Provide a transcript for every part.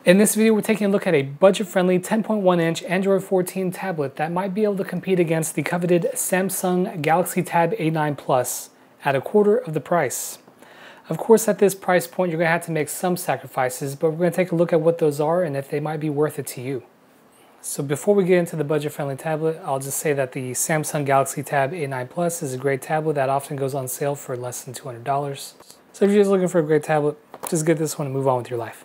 In this video, we're taking a look at a budget-friendly 10.1-inch Android 14 tablet that might be able to compete against the coveted Samsung Galaxy Tab A9 Plus at a quarter of the price. Of course, at this price point, you're going to have to make some sacrifices, but we're going to take a look at what those are and if they might be worth it to you. So before we get into the budget-friendly tablet, I'll just say that the Samsung Galaxy Tab A9 Plus is a great tablet that often goes on sale for less than $200. So if you're just looking for a great tablet, just get this one and move on with your life.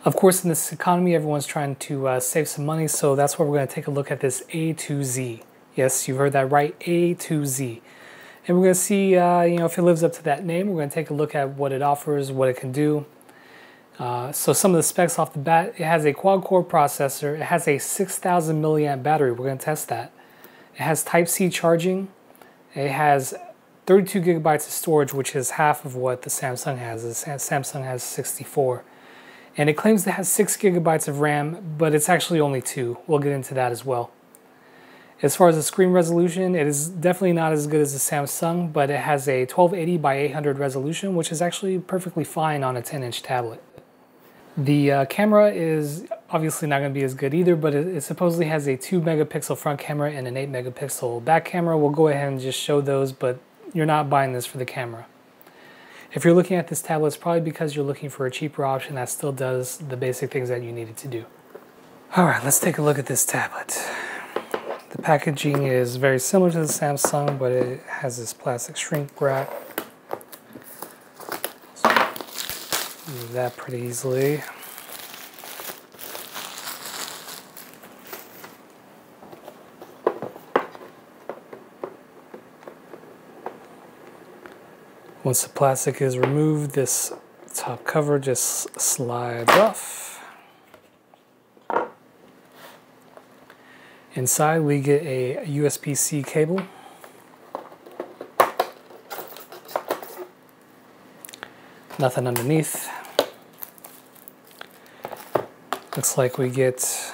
Of course, in this economy, everyone's trying to save some money, so that's why we're going to take a look at this A2Z. Yes, you heard that right, A2Z. And we're going to see, if it lives up to that name. We're going to take a look at what it offers, what it can do. So some of the specs off the bat: it has a quad-core processor. It has a 6,000 milliamp battery. We're going to test that. It has Type-C charging. It has 32 gigabytes of storage, which is half of what the Samsung has. The Samsung has 64. And it claims to have 6 gigabytes of RAM, but it's actually only 2. We'll get into that as well. As far as the screen resolution, it is definitely not as good as the Samsung, but it has a 1280 by 800 resolution, which is actually perfectly fine on a 10-inch tablet. The camera is obviously not going to be as good either, but it supposedly has a 2 megapixel front camera and an 8 megapixel back camera. We'll go ahead and just show those, but you're not buying this for the camera. If you're looking at this tablet, it's probably because you're looking for a cheaper option that still does the basic things that you need it to do. Alright, let's take a look at this tablet. The packaging is very similar to the Samsung, but it has this plastic shrink wrap. So, move that pretty easily. Once the plastic is removed, this top cover just slides off. Inside we get a USB-C cable. Nothing underneath. Looks like we get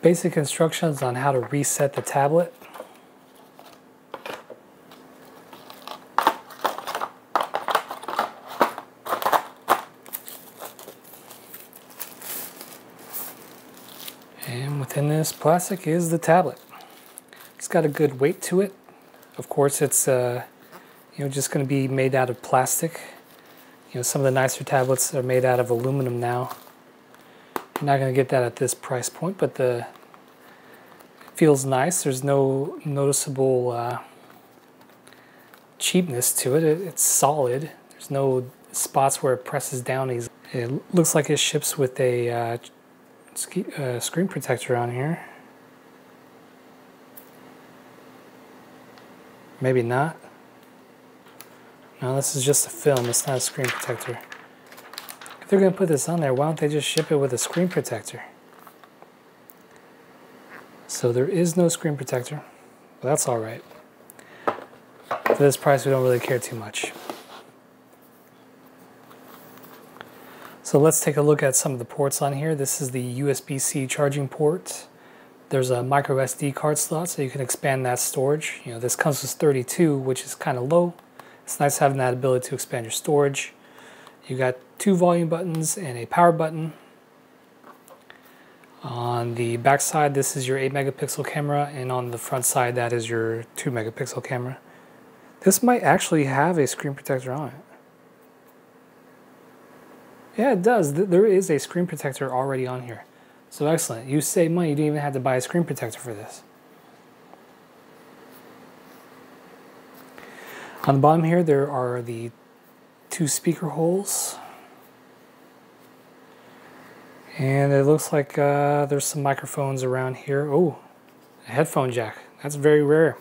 basic instructions on how to reset the tablet. And within this plastic is the tablet. It's got a good weight to it. Of course, it's just going to be made out of plastic. Some of the nicer tablets are made out of aluminum now. You're not going to get that at this price point, but it feels nice. There's no noticeable cheapness to it. It's solid. There's no spots where it presses down easily. It looks like it ships with a screen protector on here. Maybe not. No, this is just a film. It's not a screen protector. If they're going to put this on there, why don't they just ship it with a screen protector? So there is no screen protector, but that's alright. For this price, we don't really care too much. So let's take a look at some of the ports on here. This is the USB-C charging port. There's a micro SD card slot, so you can expand that storage. This comes with 32, which is kind of low. It's nice having that ability to expand your storage. You got 2 volume buttons and a power button. On the back side, this is your 8 megapixel camera, and on the front side, that is your 2 megapixel camera. This might actually have a screen protector on it. Yeah, it does. There is a screen protector already on here. So excellent. You save money. You didn't even have to buy a screen protector for this. On the bottom here, there are the 2 speaker holes. And it looks like there's some microphones around here. Oh, a headphone jack. That's very rare.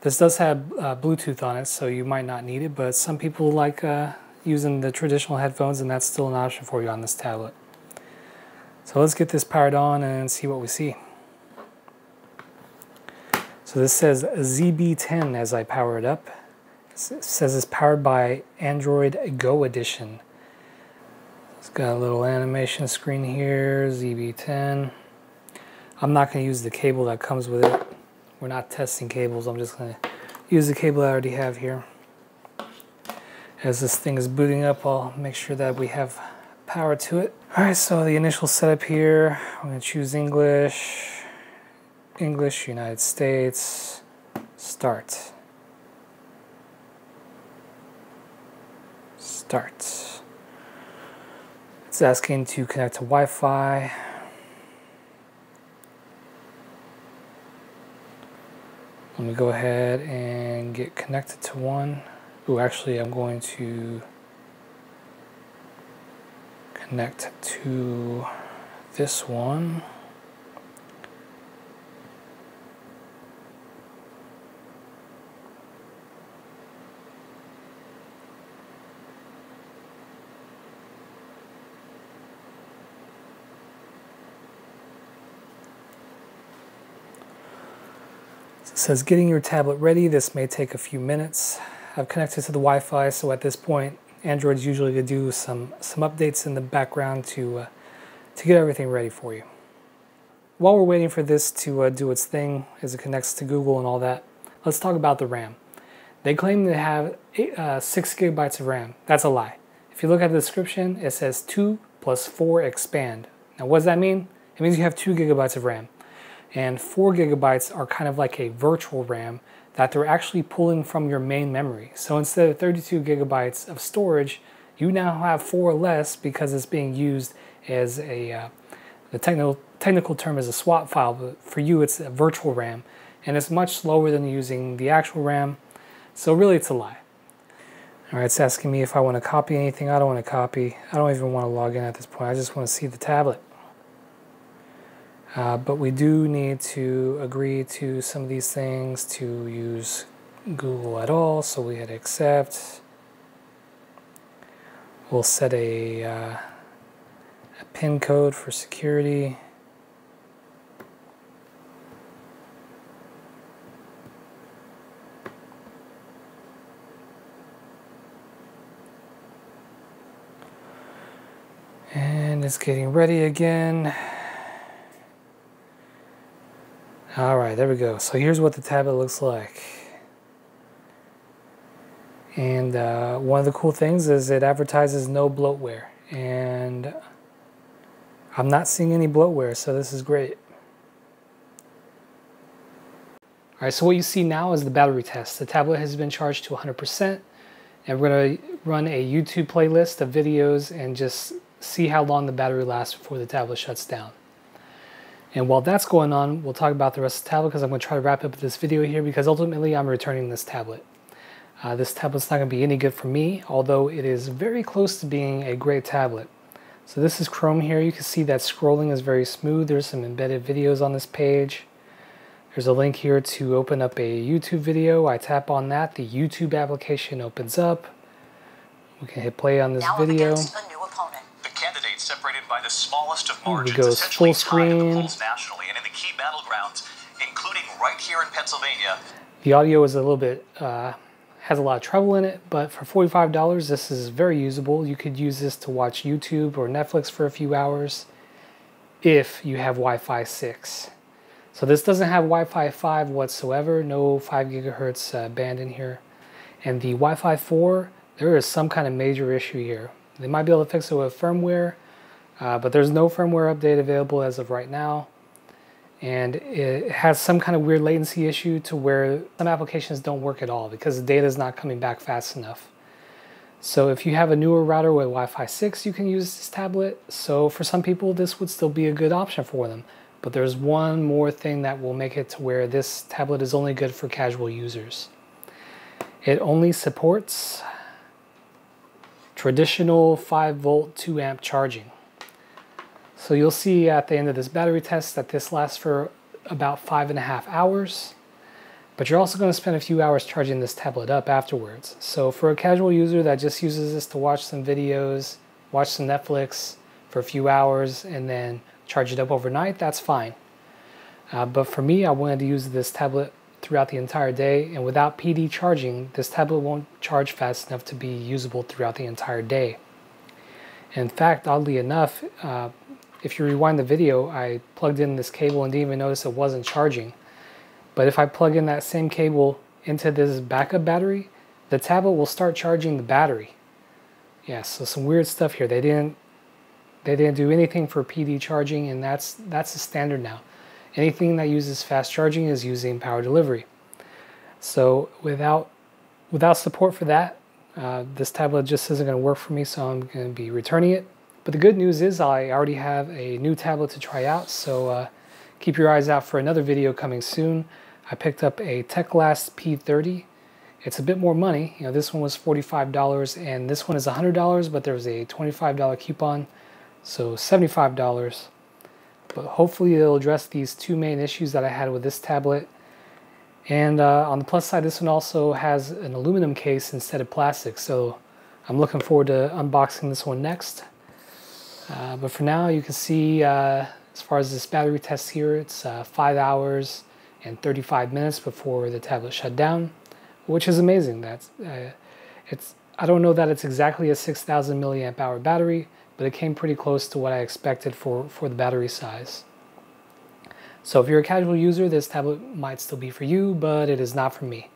This does have Bluetooth on it, so you might not need it, but some people like using the traditional headphones, and that's still an option for you on this tablet. So let's get this powered on and see what we see. So this says ZB10 as I power it up. It says it's powered by Android Go Edition. It's got a little animation screen here, ZB10. I'm not going to use the cable that comes with it. We're not testing cables. I'm just going to use the cable I already have here. As this thing is booting up, I'll make sure that we have power to it. Alright, so the initial setup here, I'm going to choose English, United States, start. Start. It's asking to connect to Wi-Fi. Let me go ahead and get connected to one. Ooh, actually, I'm going to connect to this one. It says getting your tablet ready. This may take a few minutes. I've connected to the Wi-Fi, so at this point, Android's usually going to do some updates in the background to get everything ready for you. While we're waiting for this to do its thing as it connects to Google and all that, let's talk about the RAM. They claim to have 6 gigabytes of RAM. That's a lie. If you look at the description, it says 2 + 4 expand. Now what does that mean? It means you have 2 gigabytes of RAM. And 4 gigabytes are kind of like a virtual RAM that they're actually pulling from your main memory. So instead of 32 gigabytes of storage, you now have 4 less because it's being used as a, the technical term is a swap file, but for you it's a virtual RAM. And it's much slower than using the actual RAM. So really it's a lie. All right, it's asking me if I want to copy anything. I don't want to copy. I don't even want to log in at this point. I just want to see the tablet. But we do need to agree to some of these things to use Google at all, so we hit accept. We'll set a PIN code for security. And it's getting ready again. Alright, there we go. So here's what the tablet looks like. And one of the cool things is it advertises no bloatware. And I'm not seeing any bloatware, so this is great. Alright, so what you see now is the battery test. The tablet has been charged to 100%. And we're going to run a YouTube playlist of videos and just see how long the battery lasts before the tablet shuts down. And while that's going on, we'll talk about the rest of the tablet because I'm going to try to wrap up this video here because ultimately I'm returning this tablet. This tablet's not going to be any good for me, although it is very close to being a great tablet. So this is Chrome here. You can see that scrolling is very smooth. There's some embedded videos on this page. There's a link here to open up a YouTube video. I tap on that. The YouTube application opens up. We can hit play on this video. Separated by the smallest of margins, it goes full screen. Nationally and in the key battlegrounds, including right here in Pennsylvania. The audio is a little bit, has a lot of trouble in it, but for $45, this is very usable. You could use this to watch YouTube or Netflix for a few hours if you have Wi-Fi 6. So this doesn't have Wi-Fi 5 whatsoever, no 5 gigahertz band in here. And the Wi-Fi 4, there is some kind of major issue here. They might be able to fix it with firmware, but there's no firmware update available as of right now. And it has some kind of weird latency issue to where some applications don't work at all because the data is not coming back fast enough. So if you have a newer router with Wi-Fi 6, you can use this tablet. So for some people, this would still be a good option for them. But there's one more thing that will make it to where this tablet is only good for casual users. It only supports traditional 5-volt 2-amp charging. So you'll see at the end of this battery test that this lasts for about 5.5 hours, but you're also going to spend a few hours charging this tablet up afterwards. So for a casual user that just uses this to watch some videos, watch some Netflix for a few hours, and then charge it up overnight, that's fine. But for me, I wanted to use this tablet throughout the entire day, and without PD charging, this tablet won't charge fast enough to be usable throughout the entire day. In fact, oddly enough, if you rewind the video, I plugged in this cable and didn't even notice it wasn't charging. But if I plug in that same cable into this backup battery, the tablet will start charging the battery. Yeah, so some weird stuff here. They didn't do anything for PD charging, and that's the standard now. Anything that uses fast charging is using power delivery. So without support for that, this tablet just isn't going to work for me, so I'm going to be returning it. But the good news is I already have a new tablet to try out, so keep your eyes out for another video coming soon. I picked up a TechLast P30. It's a bit more money. You know, this one was $45 and this one is $100, but there was a $25 coupon, so $75. But hopefully it'll address these two main issues that I had with this tablet. And on the plus side, this one also has an aluminum case instead of plastic, so I'm looking forward to unboxing this one next. But for now, you can see as far as this battery test here, it's 5 hours and 35 minutes before the tablet shut down, which is amazing. I don't know that it's exactly a 6,000 milliamp hour battery, but it came pretty close to what I expected for the battery size. So if you're a casual user, this tablet might still be for you, but it is not for me.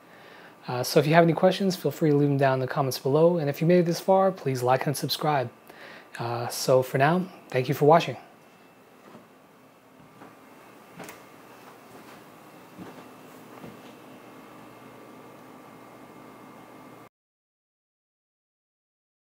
So if you have any questions, feel free to leave them down in the comments below. And if you made it this far, please like and subscribe. So for now, thank you for watching.